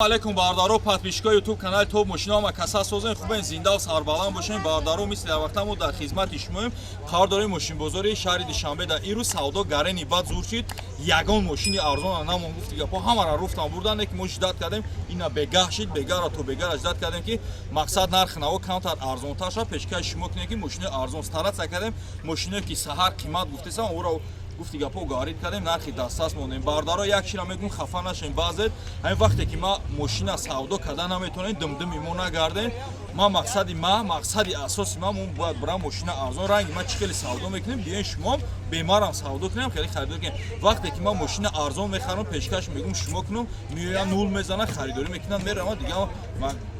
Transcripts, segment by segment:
алейкум бардаро подписчикои ютуб канали топ мошино ва касасозен хубен зинда сарбаланд бошем. бардаро мисли вақта мо дар хизмати шумоем. қарор дорем мошинбозори шаҳри душанбе дар ирӯз савдо гарени бад зур шид. ягон мошини арзон намон гуфти гапо ҳамара руфтан бурдан ки мо шидат кардем ина бегаҳ шид бегаҳро то бегаҳ шидат кардем ки мақсад нархи наво камтар арзонтар шад пешкаши шумо кинем ки мошини арзон старатса кардем мошине ки саҳар қимат гуфтесам оро гуфти гапо гарид кардем нархи дастас монем. бардаро як чира мегум хафа нашем баъзет ҳамин вақте ки ма мошина савдо карда наметонем дымдыми мо нагардем. мақсади асоси ма бояд бирам мошина арзон ранги ма чӣ хеле савдо мекунем биёен шумо бемарам савдо кунем хеле харидор кунем. вақте ки ма мошина арзон мехарам пешкаш мегум шумо кунам меоям нул мезана харидорӣ мекунам мерам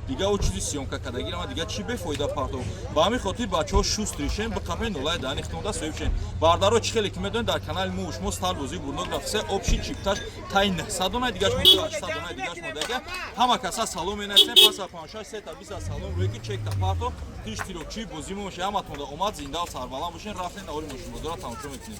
дига о чизи сиёмка кардагирам дига чӣ бефоида партов. ба ҳамин хотир бачаҳо шуст ришем биқапен нолаи дани хитонда соҳибшен. бардаро чӣ хеле ки медонед дар канали мо шумо старбозии бурнок рафисе обши чипташ тай 900 дона дигаш мода 800 дона дигаш мода ҳама каса салом менасем паса 56 сета 20 салом рӯки чекта парто тиш тирокчи бозимо моша ҳаматонда омад зинда сарбаланд бошен рафтен давори мошин бозора тамошо мекунем.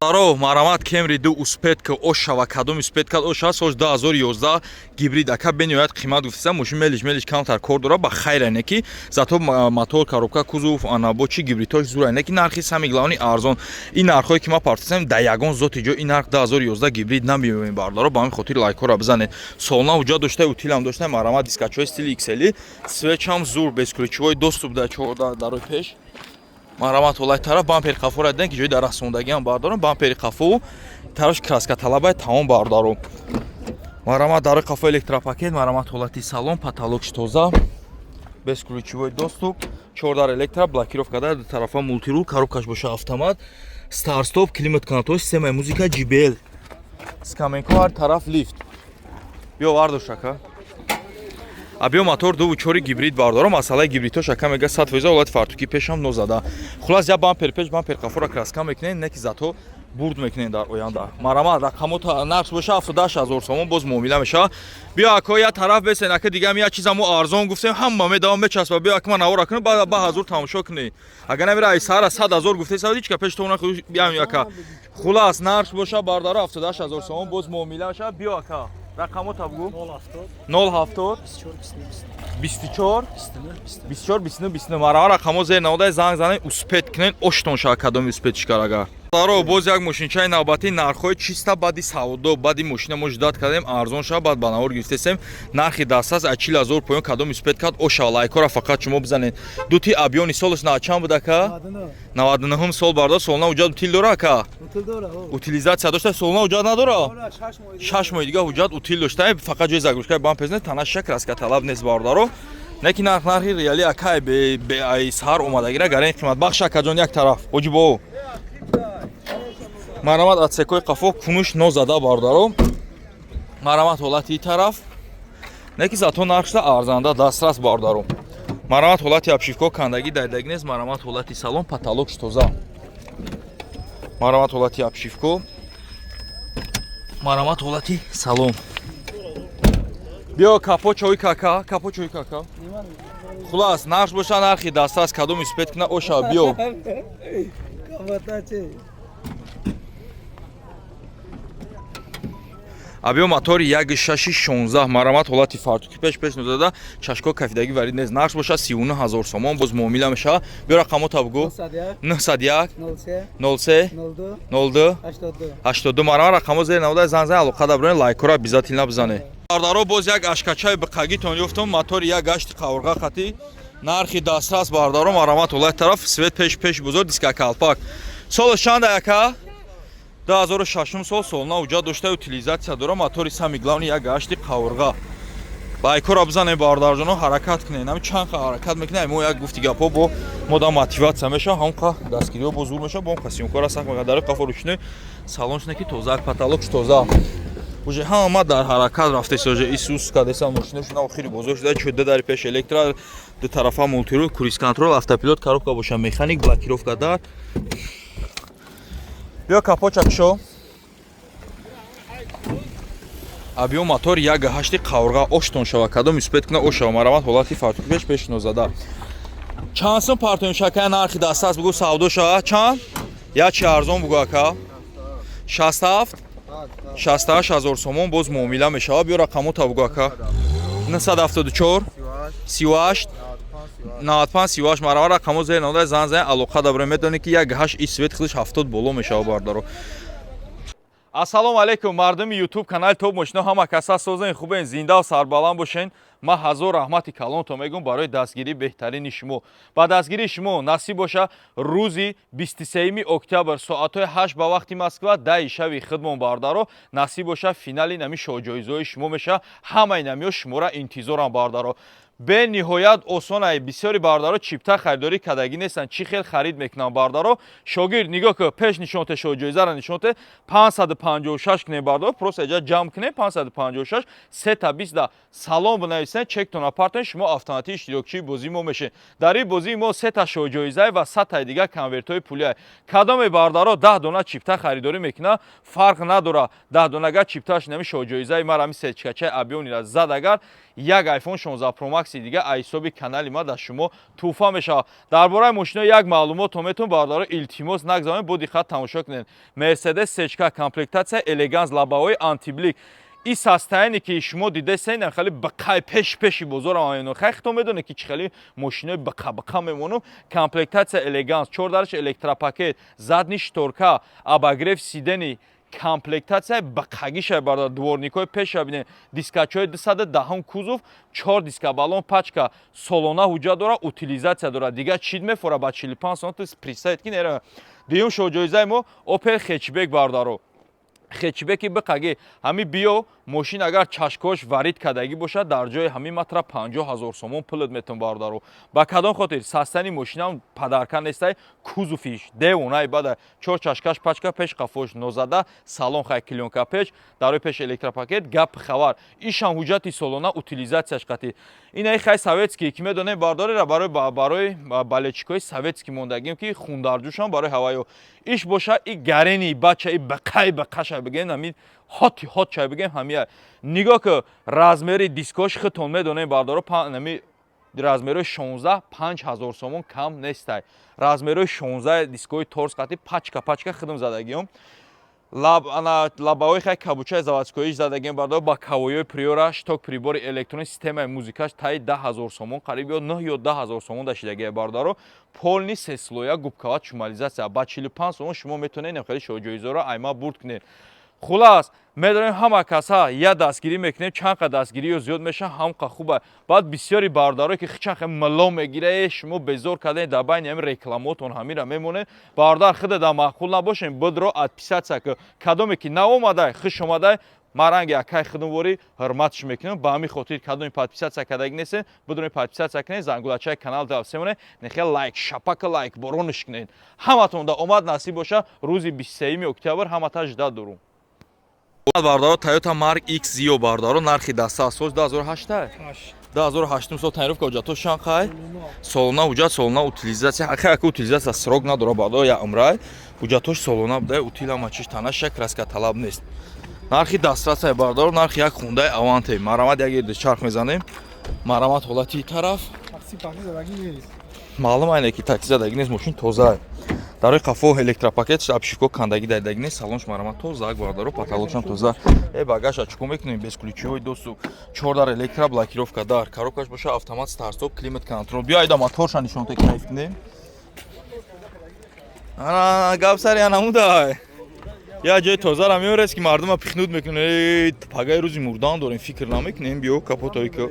бардаро марамат кемри ду успетка ошава кадом успетка оша сош 2011 гибрид ака бениоят қимат гуфтиса мошин мелиш камтар кор дора ба хайр айнеки зато мотор коробка кузов анабочи гибридош зур айнеки нархи сами главни арзон ин нархое ки ма партисем да ягон зоти ҷо ин нарх 2011 гибрид намебинем. бардаро ба ҳамин хотир лайкора бизанед. солна уҷа дошта утилам дошта марамат дискачои стили xl свечам зур безключевой доступ да 14 дарои пеш марамат олай тараф бампери қафоро дидем ки ҷои дар расондагиам бардаро бампери қафо тараш краска талабай тамом бардаро марамат дарои қафо электропакет марамат ҳолати салон потолокш тоза безключевой доступ 14 электро блокировка дар ду тарафа мултирул коробкаш боша автомат старт-стоп климат контрол системаи музика JBL скаменко ҳар тараф лифт биё вардошака абиё мотор 2.4 гибрид бардаро масъалаи гибридҳош ака мега 100% ҳолати фартуки пешам нозада хулас я бампер пеш бампер қафоро краска мекунем не ки зато бурд мекунем дар оянда. марамат рақамо нарх боша 70000 сомон боз муомила меша. биё ака я тараф бесен ака дигам я чиза мо арзон гуфтем ҳама медавам мечаспа биё ака ма навора кунем ба ҳазур тамошо кунед агар намира ай сара 100000 гуфте сади чика пеш тона биям ака хулас нарх боша бардаро 70000 сомон боз муомила меша. биё ака рақамо табгу 070 24 29 марамат рақамо зер наводай занг занем успет кунен оштон ша кадоми успет шикарага. бардаро боз як мошинчаи навбатӣ нархҳои чиста баъди савдо баъди мошина мо ждат кардем арзон шава баъд ба навор гирифтесем нархи дастас аз 40000 поён кадом успет кад оша лайкора фақат шумо бизанед. дути абёни солаш на чанд буд ака 99 сол барда солна ҳуҷҷат утил дора ака утилизатсия дошта солна ҳуҷҷат надора 6 моҳи дига ҳуҷҷат утил дошта фақат ҷои загрузкаи бампер тана шакраска талаб нест бардаро неки нархи реали ака бе саҳар омадагира гарен қимат бахш акаҷон як тараф оҷибо марамат отсекои қафо кунуш нозада бардаро марамат ҳолати тараф неки зато нархша арзанда дастрас бардаро марамат ҳолати абшивко кандаги дайдаги нест марамат ҳолати салон потолокш тоза марамат ҳолати абшивко марамат ҳолати салон. биё капо чои кака хулас нарх боша нархи дастас кадом успет куна оша биё абиё мотори 1.616 марамат ҳолати фартуки пеш нозада чашко кафидаги варид нест нарх боша 39000 сомон боз муомила меша. биё рақамо табгу 91 03 02 82 марамат рақамо зер наводай занзан алоқа даброни лайкора обязательно бизане. бардаро боз як ашкачаи биқагитон ёфтам мотори як гашти қаврға хати нархи дастрас бардаро марамат ҳолати тараф свет пеш бузор диска калпак солаш чанда яка 2006 сол солна уҷа дошта утилизатсия дора мотори сами главни як гашти қаврға лайкора бизанем бардарҷоно ҳаракат кунем ҳами чанд ҳаракат мекунем мо як гуфти гапо бо мода мотиватсия меша ҳамқа дастгириҳо бо зур меша бо сиёмкора сахт мегадари қафо рӯшне салоншне ки тоза потолокш тоза уже ҳама дар ҳаракат рафтеса уже исус кадеса мошинашуна охири бозор шуда 14 дари пеш электро ду тарафа мултирул круиз контрол автопилот коробка боша механик блокировка дар биё капоч акшо абиё мотор 1.8 қаврға оштон шава кадом успет куна ошава марамат ҳолати фартуки пеш нозада чанд сум партоим шакая нархи дастас бугу савдо шава чанд я чи арзон бугу ака 67 68000 сомон боз муомила мешавад. Биё рақамо табугу ака. 974 38 95 38 марава рақамо зер наода зан зан алоқа дабра медонӣ ки як ҳаш и свет худаш 70 боло мешавад бардаро. Ассалому алейкум мардуми YouTube канали Топ Мошино ҳама каса созен хубен зинда ва сарбаланд бошен. Ма ҳазор раҳмати калонтон мегӯям барои дастгирии беҳтарини шумо. Ба дастгирии шумо насиб боша рӯзи 23 октябр соатҳои 8 ба вақти Москва 10 шаби хидмон бардаро насиб боша финали нами шоҳҷоизаҳои шумо меша. Ҳамаи намиҳо шуморо интизорам бардаро. бе ниҳоят осон ай бисёри бардаро чипта харидорӣ кардагӣ нестанд. Чӣ хел харид мекунанд бардаро? Шогирд нигоҳ ки пеш нишонте шоҳҷоизаро нишонте 556 кунед бардаро просто эҷа ҷамъ кунед 556 320 салом бинависед чектона партен шумо автоматик иштирокчии бозии мо мешед. Дар ин бозии мо 3 та шоҳҷоиза ва 100 таи дигар конвертҳои пулӣ ай. Кадоме бардаро 10 дона чипта харидорӣ мекунад фарқ надора 10 донага чипташ нами шоҳҷоизаи мара ми сертификатчаи абионира зад агар як iPhone 16 Pro Max дига айсоби канали ма дар шумо туҳфа мешавад. Дар бораи мошино як маълумотро метавон бардаро илтимос нагзаронед бо диққат тамошо кунед. Mercedes C-ка комплектация элеганс лабаҳои антиблик. ин состояние ки шумо дидесен хеле бақай пеши бозор омаено хахто медоне ки чӣ хеле мошинои бақа мемонам. Комплектация элеганс 4 дараш электропакет задни шторка обогрев сидени комплектация бақагиша бардар дворникҳои пеша бинед дискачаҳои 210 кузов 4 диска балон пачка солона ҳуҷҷат дора утилизация дора дига чид мефора ба 45 см присайд ки нера. Дуюм шоҳҷоизаи мо Opel хетчбек бардаро. хетчбеки бақаги ҳами биё мошин агар чашкош варид кардагӣ бошад дар ҷои ҳамин матра 50000 сомон пулат метавон бардаро. Ба кадом хотир састани мошинам падарка нестай кузуфиш девонай бада 4 чашкаш пачка пеш қафош нозада салон хай клёнка печ дарои пеш электропакет гап хавар ишам ҳуҷҷати солона утилизацияш қати. Инаи хай советский ки медонем бардорира барои балечикои советский мондагим ки хундарҷӯшам барои ҳаваё иш боша и гарени бача и бақаша бигем ҳамин ҳот чай бигем ҳамия нигоҳ ки размери дискош хитон медонем бардаро нами размерои 16 5000 сомон кам нестай. Размерои 16 дискои торс қати пачка хидм задагиём. лабаҳои хай кабучаи заводскоиш задагием бардаро ба кавоёи приора шток прибори электронӣ системаи музикаш таи 10000 сомон қариб ё 9 ё 10000 сомон дашидагия бардаро. Полни сеслоя губкават шумализатсия ба 45 сомон шумо метавонед хели шоҳҷоизаро айма бурд кунед. Хулас медонем ҳама каса я дастгирӣ мекунем чанқа дастгириё зиёд меша ҳамқа хуба баъд бисёри бардаро ки чанқа мало мегира шумо безор кардем дар байни ҳамин рекламотон ҳамира мемонед бардар хида дар маъқул набошем бидро отписатсия ки кадоме ки наомадай хиш омадай маранги акай хидмворӣ ҳурматш мекунем ба ҳамин хотир кадоме подписатсия кардагӣ нестед бидрони подписатсия кунед зангулачаи канал давсемонед нехел лайк шапака лайк борониш кунед. ҳаматон да омад насиб боша рӯзи 23 октябр ҳамата жида дорум. бардаро Toyota Mark X Zio бардаро нархи даста асос 2008 2008 сол таъриф ҷато шанхай солона ҳуҷҷат солона утилизация ака утилизация срок надора бардаро я умрай ҳуҷҷатош солона буда утила мачиш танаш краска талаб нест. Нархи дастрасай бардаро нархи як хундай Avante марамат як ерди чарх мезанем марамат ҳолати тараф маълум айне ки такси задагӣ нест мошин тоза дарои қафо электропакет абшико кандагӣ дадагӣ нест салонш марамат тоза бардаро потолокшам тоза багажа чуко мекунем без ключиҳои доступ 4 дар электро блокировка дар коробкаш боша автомат старт стоп климат контрол биё айда моторша нишонта кайф кунем ана гап сари анамуда я ҷои тозара меорес ки мардума пихнуд мекунем пагаи рӯзи мурдан дорем фикр намекунем биё капотои ко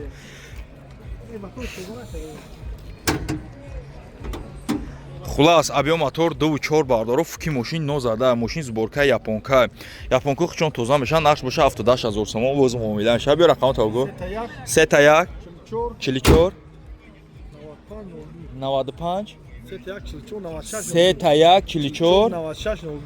хулас абиё мотор 2.4 бардаро фуки мошин нозада мошин сборка японка хичон тоза мешан нақш боша 70000 сомон боз муомила меша биё рақамо тавго 3 44 95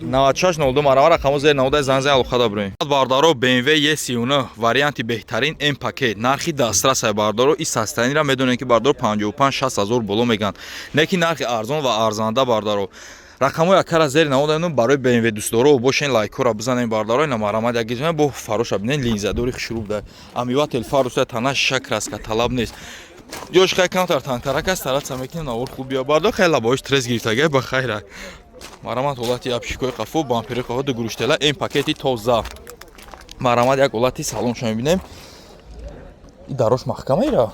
9602 марава рақамо зер наводай занзай алоқада бурем. Бардаро BMW E39 варианти беҳтарин М пакет нархи дастрасай бардаро и состояниеро медонем ки бардаро 55-60 боло меган не ки нархи арзон ва арзанда бардаро. Рақамои акара зер наводаем барои BMW дӯстдоро бошен лайкора бизанем бардаро ина марамат як гизме бо фароша бинен линзадори хушруб да амивател фаруса тана шакраска талаб нест. Ёш хай кантар тантарака старатса мекунем навор хуб биё бардо хай лабоиш трес гирифтага ба хайра марамат ҳолати абшикои қафо бампери қафо дугуруштела М пакети тоза марамад як ҳолати салон шумо мебинем. И дарош маҳкамаира.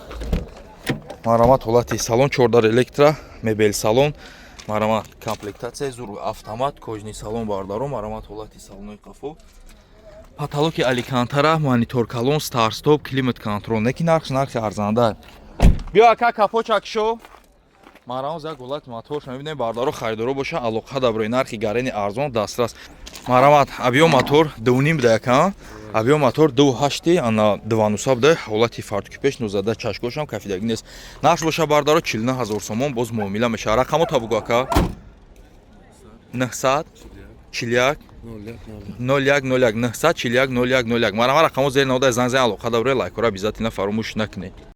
Марамад ҳолати салон 14 электро, мебел салон, марамад комплектация зур автомат, кожни салон бардаро, марамад ҳолати салонои қафо. Потолоки аликантара, монитор калон, старт-стоп, климат контрол. Неки нархи арзанда. Биё ака капочак шо. Марамад як ҳолати мотор шумо мебинем бардаро харидоро боша, алоқа даброи нархи гарени арзон дастрас. Марамад авио мотор 2.5 буда яка. Авио мотор 2.8 ана 2.9 буда. Ҳолати фарткупеш 19 чашкошам кафидаги нест. Нарх боша бардаро 49000 сомон боз муомила меша. Рақамо табугу ака. 900 41 01 01 900 41 01 01. Марамад рақамо зер нода занзан алоқа даброи лайкора обязательно фаромӯш накунед.